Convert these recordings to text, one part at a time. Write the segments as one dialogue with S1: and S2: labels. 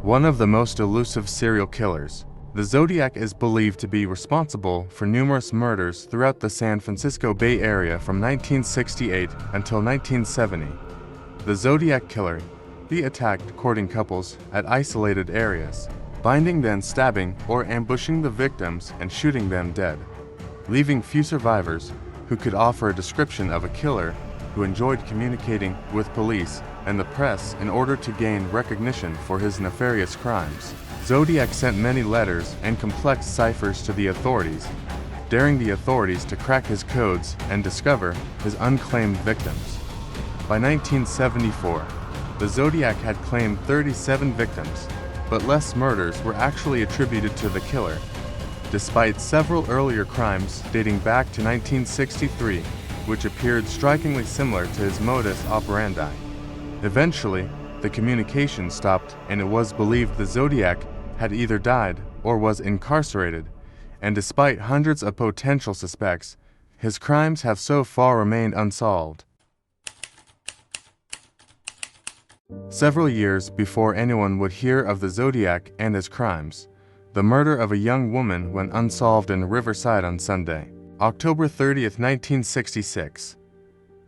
S1: One of the most elusive serial killers, the Zodiac is believed to be responsible for numerous murders throughout the San Francisco Bay Area from 1968 until 1970. The Zodiac Killer, he attacked courting couples at isolated areas, binding then stabbing or ambushing the victims and shooting them dead, leaving few survivors who could offer a description of a killer who enjoyed communicating with police and the press in order to gain recognition for his nefarious crimes. Zodiac sent many letters and complex ciphers to the authorities, daring the authorities to crack his codes and discover his unclaimed victims. By 1974, the Zodiac had claimed 37 victims, but less murders were actually attributed to the killer, despite several earlier crimes dating back to 1963, which appeared strikingly similar to his modus operandi. Eventually, the communication stopped and it was believed the Zodiac had either died or was incarcerated, and despite hundreds of potential suspects, his crimes have so far remained unsolved. Several years before anyone would hear of the Zodiac and his crimes, the murder of a young woman went unsolved in Riverside on Sunday, October 30, 1966.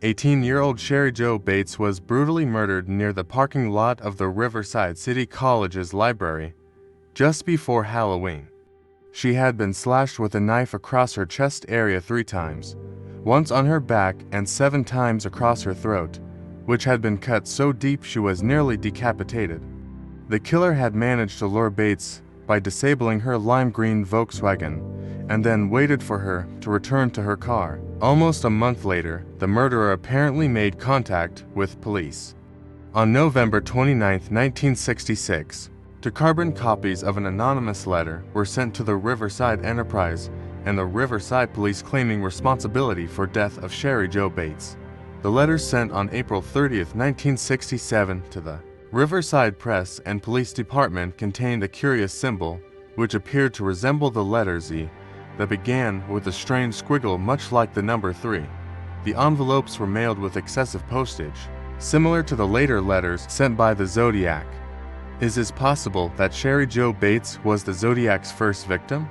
S1: 18-year-old Sherry Jo Bates was brutally murdered near the parking lot of the Riverside City College's library just before Halloween. She had been slashed with a knife across her chest area 3 times, once on her back and 7 times across her throat, which had been cut so deep she was nearly decapitated. The killer had managed to lure Bates by disabling her lime green Volkswagen and then waited for her to return to her car. Almost a month later, the murderer apparently made contact with police. On November 29, 1966, 2 carbon copies of an anonymous letter were sent to the Riverside Enterprise and the Riverside Police claiming responsibility for death of Sherry Jo Bates. The letters sent on April 30, 1967 to the Riverside Press and Police Department contained a curious symbol, which appeared to resemble the letter Z, that began with a strange squiggle much like the number 3. The envelopes were mailed with excessive postage, similar to the later letters sent by the Zodiac. Is it possible that Sherry Jo Bates was the Zodiac's first victim?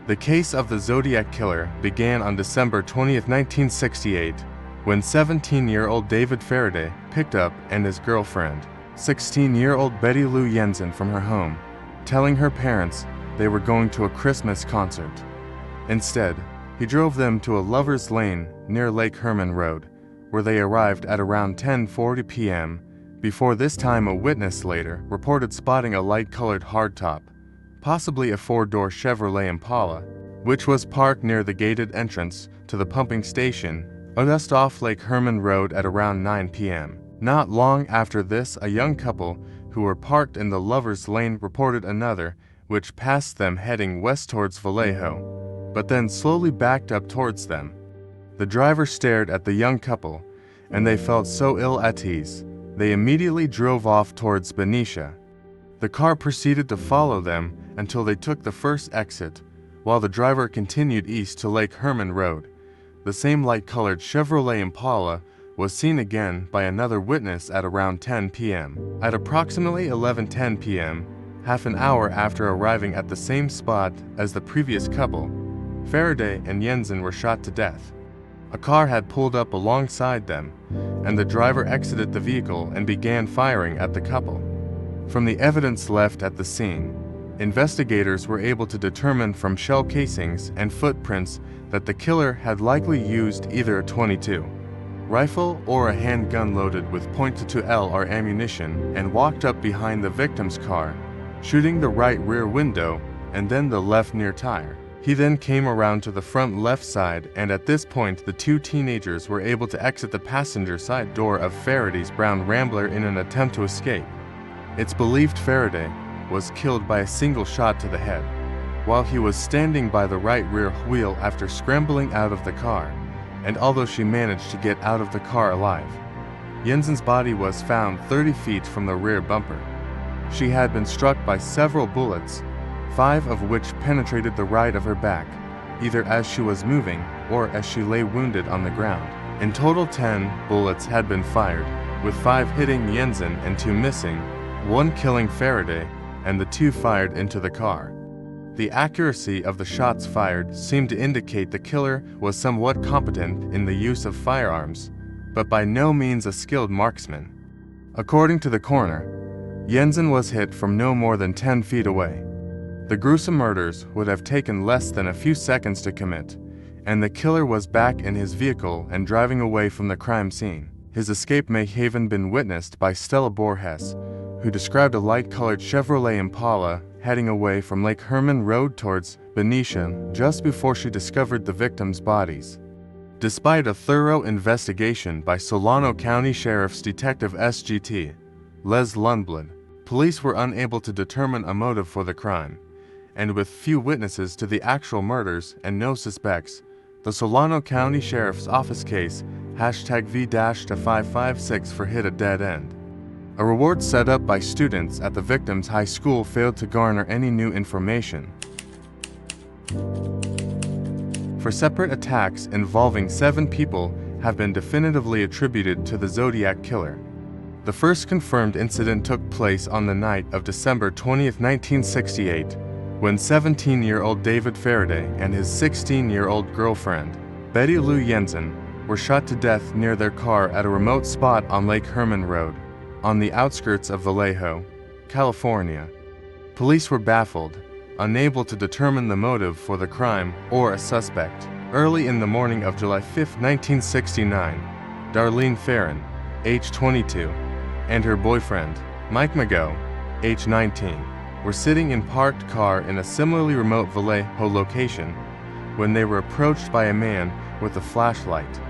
S1: The case of the Zodiac Killer began on December 20, 1968, when 17-year-old David Faraday picked up and his girlfriend, 16-year-old Betty Lou Jensen, from her home, telling her parents they were going to a Christmas concert. Instead, he drove them to a lover's lane near Lake Herman Road, where they arrived at around 10:40 p.m. Before this time, a witness later reported spotting a light-colored hardtop, possibly a 4-door Chevrolet Impala, which was parked near the gated entrance to the pumping station just off Lake Herman Road at around 9 p.m. Not long after this, a young couple who were parked in the lover's lane reported another, which passed them heading west towards Vallejo, but then slowly backed up towards them. The driver stared at the young couple, and they felt so ill at ease, they immediately drove off towards Benicia. The car proceeded to follow them until they took the first exit, while the driver continued east to Lake Herman Road. The same light-colored Chevrolet Impala was seen again by another witness at around 10 p.m. At approximately 11:10 p.m., half an hour after arriving at the same spot as the previous couple, Faraday and Jensen were shot to death. A car had pulled up alongside them, and the driver exited the vehicle and began firing at the couple. From the evidence left at the scene, investigators were able to determine from shell casings and footprints that the killer had likely used either a .22 rifle or a handgun loaded with .22 ammunition and walked up behind the victim's car, shooting the right rear window and then the left near tire. He then came around to the front left side, and at this point the 2 teenagers were able to exit the passenger side door of Faraday's brown Rambler in an attempt to escape. It's believed Faraday was killed by a single shot to the head, while he was standing by the right rear wheel after scrambling out of the car, and although she managed to get out of the car alive. Jensen's body was found 30 feet from the rear bumper. She had been struck by several bullets, 5 of which penetrated the right of her back, either as she was moving or as she lay wounded on the ground. In total, 10 bullets had been fired, with 5 hitting Jensen and 2 missing, 1 killing Faraday, and the 2 fired into the car. The accuracy of the shots fired seemed to indicate the killer was somewhat competent in the use of firearms, but by no means a skilled marksman. According to the coroner, Jensen was hit from no more than 10 feet away. The gruesome murders would have taken less than a few seconds to commit, and the killer was back in his vehicle and driving away from the crime scene. His escape may have even been witnessed by Stella Borges, who described a light-colored Chevrolet Impala heading away from Lake Herman Road towards Benicia just before she discovered the victims' bodies. Despite a thorough investigation by Solano County Sheriff's Detective SGT, Les Lundblad, police were unable to determine a motive for the crime, and with few witnesses to the actual murders and no suspects, the Solano County Sheriff's Office case #V-556 for hit a dead end. A reward set up by students at the victim's high school failed to garner any new information. For separate attacks involving 7 people have been definitively attributed to the Zodiac Killer. The first confirmed incident took place on the night of December 20, 1968, when 17-year-old David Faraday and his 16-year-old girlfriend, Betty Lou Jensen, were shot to death near their car at a remote spot on Lake Herman Road, on the outskirts of Vallejo, California. Police were baffled, unable to determine the motive for the crime or a suspect. Early in the morning of July 5, 1969, Darlene Farron, age 22, and her boyfriend, Mike Mago, age 19, were sitting in parked car in a similarly remote Vallejo location when they were approached by a man with a flashlight.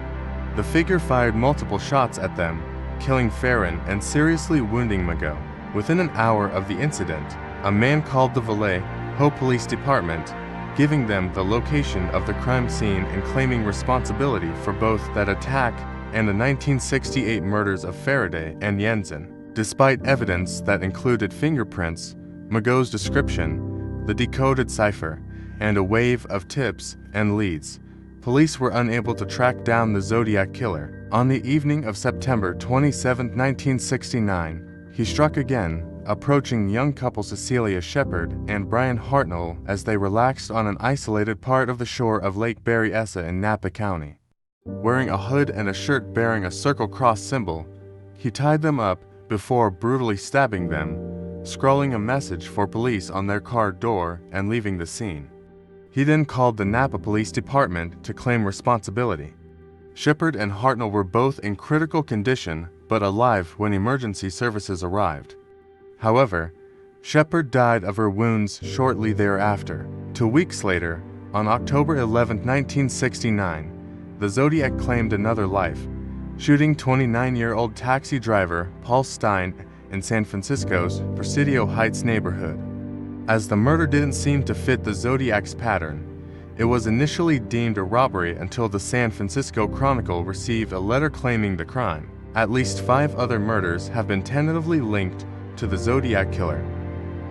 S1: The figure fired multiple shots at them, killing Farron and seriously wounding Mago. Within an hour of the incident, a man called the Vallejo Police Department, giving them the location of the crime scene and claiming responsibility for both that attack and the 1968 murders of Faraday and Jensen. Despite evidence that included fingerprints, Mago's description, the decoded cipher, and a wave of tips and leads, police were unable to track down the Zodiac Killer. On the evening of September 27, 1969, he struck again, approaching young couple Cecilia Shepard and Brian Hartnell as they relaxed on an isolated part of the shore of Lake Berryessa in Napa County. Wearing a hood and a shirt bearing a circle cross symbol, he tied them up before brutally stabbing them, scrawling a message for police on their car door and leaving the scene. He then called the Napa Police Department to claim responsibility. Shepard and Hartnell were both in critical condition but alive when emergency services arrived. However, Shepard died of her wounds shortly thereafter. 2 weeks later, on October 11, 1969, the Zodiac claimed another life, shooting 29-year-old taxi driver Paul Stein in San Francisco's Presidio Heights neighborhood. As the murder didn't seem to fit the Zodiac's pattern, it was initially deemed a robbery until the San Francisco Chronicle received a letter claiming the crime. At least 5 other murders have been tentatively linked to the Zodiac Killer,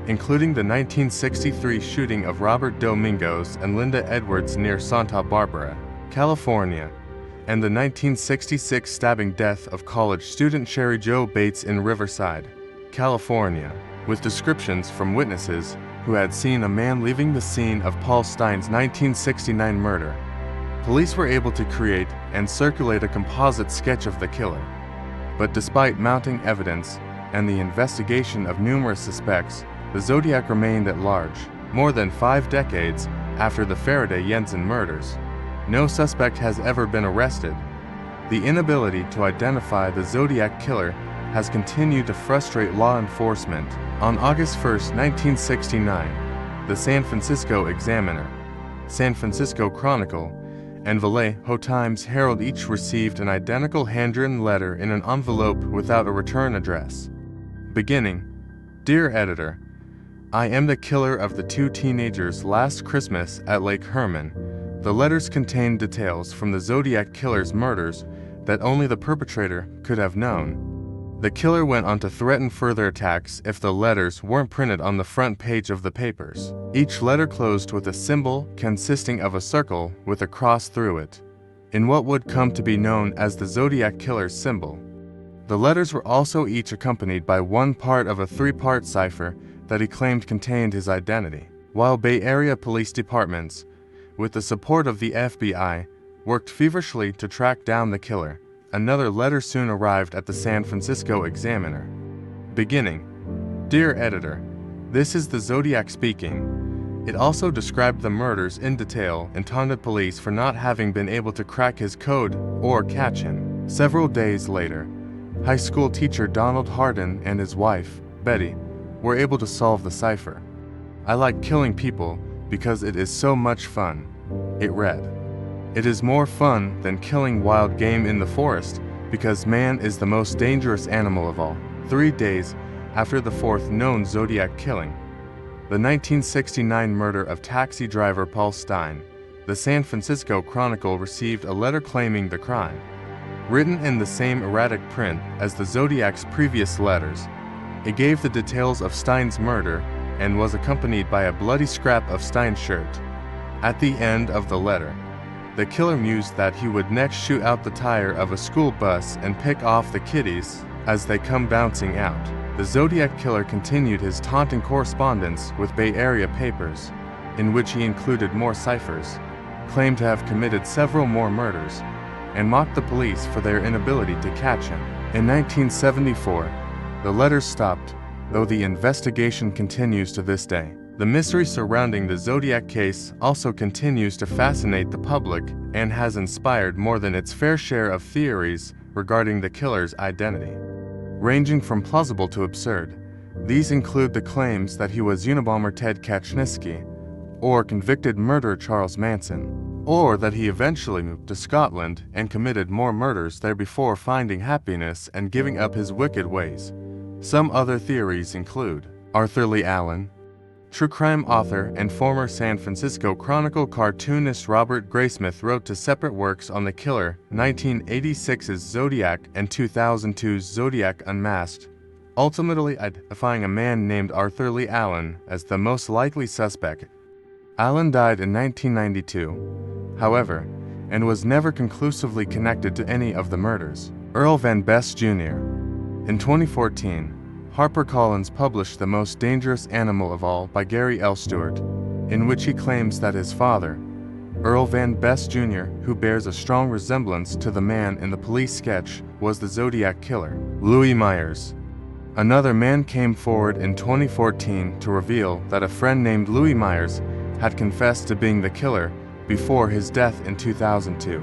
S1: including the 1963 shooting of Robert Domingos and Linda Edwards near Santa Barbara, California, and the 1966 stabbing death of college student Sherry Jo Bates in Riverside, California, with descriptions from witnesses who had seen a man leaving the scene of Paul Stein's 1969 murder. Police were able to create and circulate a composite sketch of the killer. But despite mounting evidence and the investigation of numerous suspects, the Zodiac remained at large. More than 5 decades after the Faraday-Jensen murders, no suspect has ever been arrested. The inability to identify the Zodiac Killer has continued to frustrate law enforcement. On August 1, 1969, the San Francisco Examiner, San Francisco Chronicle, and Vallejo Times-Herald each received an identical handwritten letter in an envelope without a return address. Beginning, "Dear Editor, I am the killer of the 2 teenagers last Christmas at Lake Herman." The letters contained details from the Zodiac Killer's murders that only the perpetrator could have known. The killer went on to threaten further attacks if the letters weren't printed on the front page of the papers. Each letter closed with a symbol consisting of a circle with a cross through it, in what would come to be known as the Zodiac Killer's symbol. The letters were also each accompanied by one part of a three-part cipher that he claimed contained his identity. While Bay Area police departments, with the support of the FBI, worked feverishly to track down the killer, another letter soon arrived at the San Francisco Examiner. Beginning, "Dear Editor, this is the Zodiac speaking." It also described the murders in detail and taunted police for not having been able to crack his code or catch him. Several days later, high school teacher Donald Hardin and his wife, Betty, were able to solve the cipher. "I like killing people because it is so much fun," it read. "It is more fun than killing wild game in the forest because man is the most dangerous animal of all." 3 days after the fourth known Zodiac killing, the 1969 murder of taxi driver Paul Stine, the San Francisco Chronicle received a letter claiming the crime. Written in the same erratic print as the Zodiac's previous letters, it gave the details of Stine's murder and was accompanied by a bloody scrap of Stine's shirt. At the end of the letter, the killer mused that he would next shoot out the tire of a school bus and pick off the kiddies as they come bouncing out. The Zodiac Killer continued his taunting correspondence with Bay Area papers, in which he included more ciphers, claimed to have committed several more murders, and mocked the police for their inability to catch him. In 1974, the letters stopped, though the investigation continues to this day. The mystery surrounding the Zodiac case also continues to fascinate the public and has inspired more than its fair share of theories regarding the killer's identity, ranging from plausible to absurd. These include the claims that he was Unabomber Ted Kaczynski, or convicted murderer Charles Manson, or that he eventually moved to Scotland and committed more murders there before finding happiness and giving up his wicked ways. Some other theories include Arthur Lee Allen, true crime author and former San Francisco Chronicle cartoonist Robert Graysmith wrote two separate works on the killer, 1986's Zodiac and 2002's Zodiac Unmasked, ultimately identifying a man named Arthur Lee Allen as the most likely suspect. Allen died in 1992, however, and was never conclusively connected to any of the murders. Earl Van Best Jr. In 2014, HarperCollins published The Most Dangerous Animal of All by Gary L. Stewart, in which he claims that his father, Earl Van Best Jr., who bears a strong resemblance to the man in the police sketch, was the Zodiac Killer. Louis Myers. Another man came forward in 2014 to reveal that a friend named Louis Myers had confessed to being the killer before his death in 2002.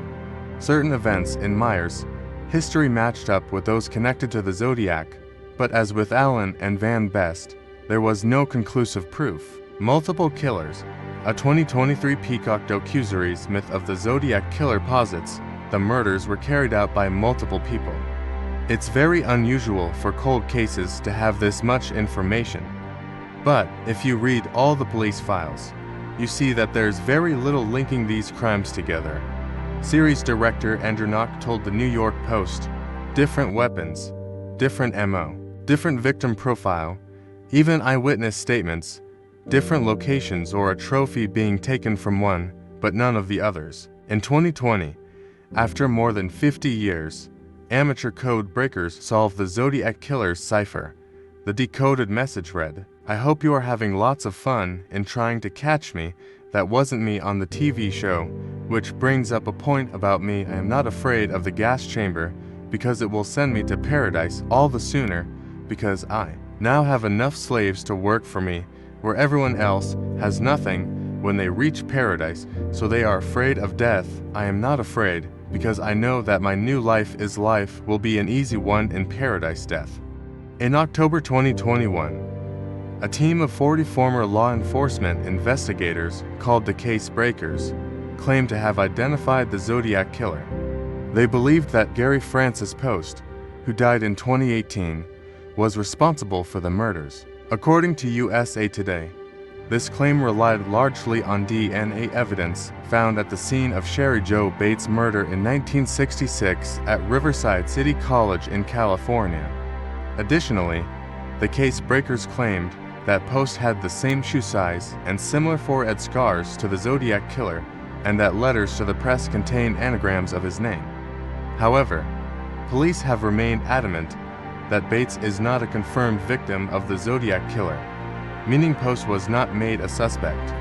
S1: Certain events in Myers' history matched up with those connected to the Zodiac, but as with Allen and Van Best, there was no conclusive proof. Multiple Killers, a 2023 Peacock docuseries myth of the Zodiac Killer posits the murders were carried out by multiple people. It's very unusual for cold cases to have this much information. But if you read all the police files, you see that there's very little linking these crimes together. Series director Andrew Knock told the New York Post, "Different weapons, different MO, different victim profile, even eyewitness statements, different locations or a trophy being taken from one, but none of the others." In 2020, after more than 50 years, amateur code breakers solved the Zodiac Killer's cipher. The decoded message read, "I hope you are having lots of fun in trying to catch me. That wasn't me on the TV show," which brings up a point about me. "I am not afraid of the gas chamber because it will send me to paradise all the sooner because I now have enough slaves to work for me where everyone else has nothing when they reach paradise, so they are afraid of death. I am not afraid because I know that my new life will be an easy one in paradise death." In October 2021, a team of 40 former law enforcement investigators called the Case Breakers claimed to have identified the Zodiac Killer. They believed that Gary Francis Post, who died in 2018, was responsible for the murders. According to USA Today, this claim relied largely on DNA evidence found at the scene of Sherry Jo Bates' murder in 1966 at Riverside City College in California. Additionally, the Case Breakers claimed that Post had the same shoe size and similar forehead scars to the Zodiac Killer, and that letters to the press contained anagrams of his name. However, Police have remained adamant that Bates is not a confirmed victim of the Zodiac Killer, meaning Post was not made a suspect.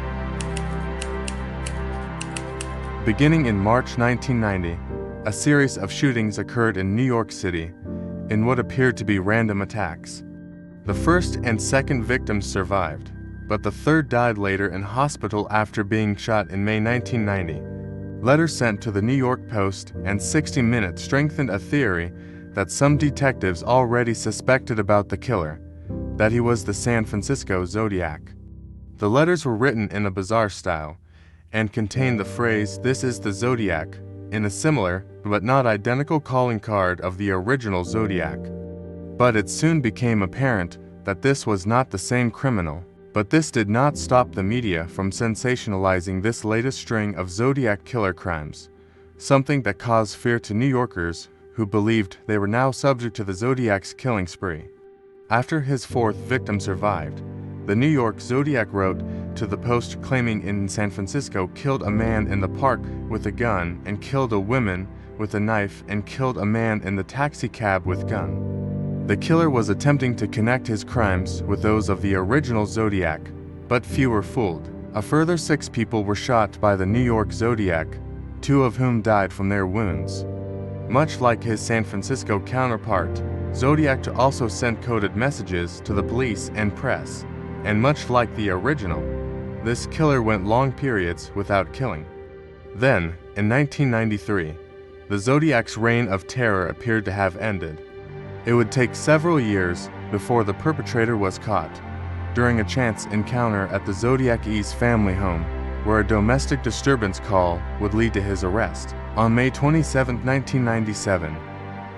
S1: Beginning in March 1990, a series of shootings occurred in New York City in what appeared to be random attacks. The first and second victims survived, but the third died later in hospital after being shot in May 1990. Letters sent to the New York Post and 60 Minutes strengthened a theory that some detectives already suspected about the killer, that he was the San Francisco Zodiac. The letters were written in a bizarre style and contained the phrase, "This is the Zodiac," in a similar but not identical calling card of the original Zodiac. But it soon became apparent that this was not the same criminal. But this did not stop the media from sensationalizing this latest string of Zodiac killer crimes, something that caused fear to New Yorkers who believed they were now subject to the Zodiac's killing spree. After his fourth victim survived, the New York Zodiac wrote to the Post claiming in San Francisco killed a man in the park with a gun and killed a woman with a knife and killed a man in the taxi cab with gun. The killer was attempting to connect his crimes with those of the original Zodiac, but few were fooled. A further 6 people were shot by the New York Zodiac, 2 of whom died from their wounds. Much like his San Francisco counterpart, Zodiac also sent coded messages to the police and press, and much like the original, this killer went long periods without killing. Then, in 1993, the Zodiac's reign of terror appeared to have ended. It would take several years before the perpetrator was caught, during a chance encounter at the Zodiac E's family home, where a domestic disturbance call would lead to his arrest. On May 27, 1997,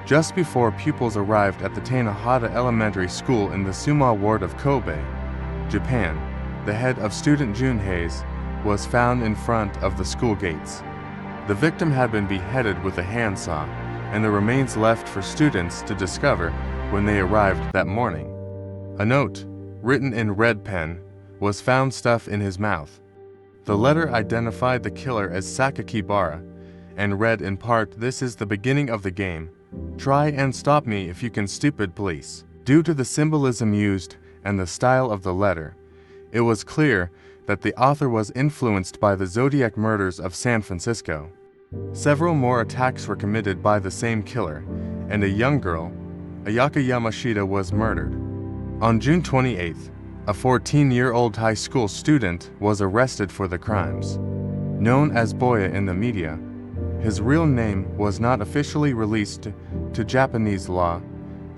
S1: just before pupils arrived at the Tanahata Elementary School in the Suma ward of Kobe, Japan, the head of student Jun Hayes was found in front of the school gates. The victim had been beheaded with a handsaw, and the remains left for students to discover when they arrived that morning. A note, written in red pen, was found stuffed in his mouth. The letter identified the killer as Sakakibara and read in part, "This is the beginning of the game. Try and stop me if you can, stupid police." Due to the symbolism used and the style of the letter, it was clear that the author was influenced by the Zodiac murders of San Francisco. Several more attacks were committed by the same killer, and a young girl, Ayaka Yamashita, was murdered. On June 28th, a 14-year-old high school student was arrested for the crimes. Known as Boya in the media, his real name was not officially released to Japanese law.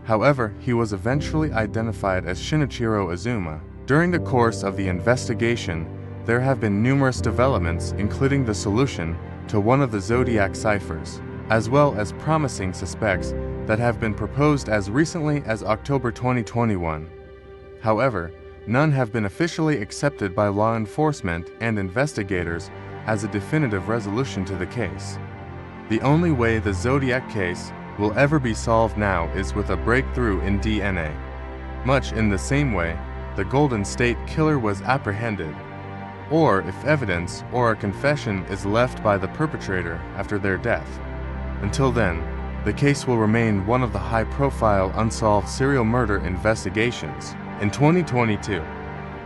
S1: However, he was eventually identified as Shinichiro Azuma. During the course of the investigation, there have been numerous developments, including the solution to one of the Zodiac ciphers, as well as promising suspects that have been proposed as recently as October 2021. However, none have been officially accepted by law enforcement and investigators as a definitive resolution to the case. The only way the Zodiac case will ever be solved now is with a breakthrough in DNA. Much in the same way, the Golden State Killer was apprehended, or if evidence or a confession is left by the perpetrator after their death. Until then, the case will remain one of the high-profile unsolved serial murder investigations. In 2022,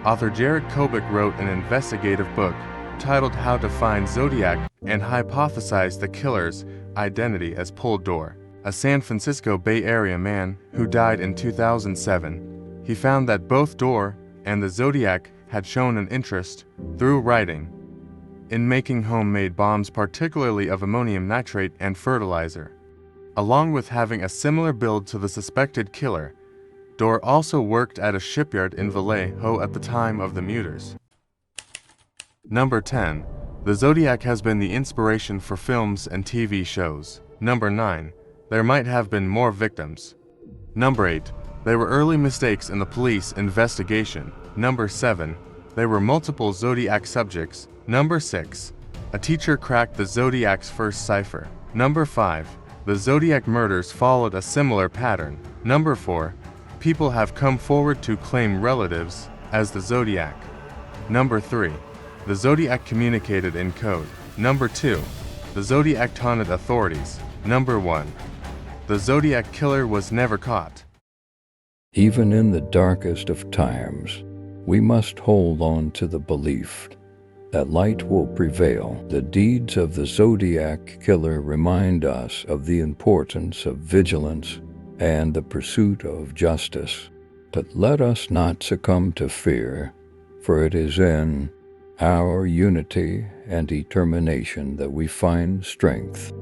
S1: author Jared Kobik wrote an investigative book titled How to Find Zodiac and hypothesized the killer's identity as Paul Dorr, a San Francisco Bay Area man who died in 2007. He found that both Dorr and the Zodiac had shown an interest, through writing, in making homemade bombs, particularly of ammonium nitrate and fertilizer. Along with having a similar build to the suspected killer, Dorr also worked at a shipyard in Vallejo at the time of the murders. Number 10. The Zodiac has been the inspiration for films and TV shows. Number 9. There might have been more victims. Number 8. There were early mistakes in the police investigation. Number 7. There were multiple Zodiac subjects. Number 6. A teacher cracked the Zodiac's first cipher. Number 5. The Zodiac murders followed a similar pattern. Number 4. People have come forward to claim relatives as the Zodiac. Number 3. The Zodiac communicated in code. Number 2. The Zodiac taunted authorities. Number 1. the Zodiac Killer was never caught.
S2: Even in the darkest of times, we must hold on to the belief that light will prevail. The deeds of the Zodiac Killer remind us of the importance of vigilance and the pursuit of justice. But let us not succumb to fear, for it is in our unity and determination that we find strength.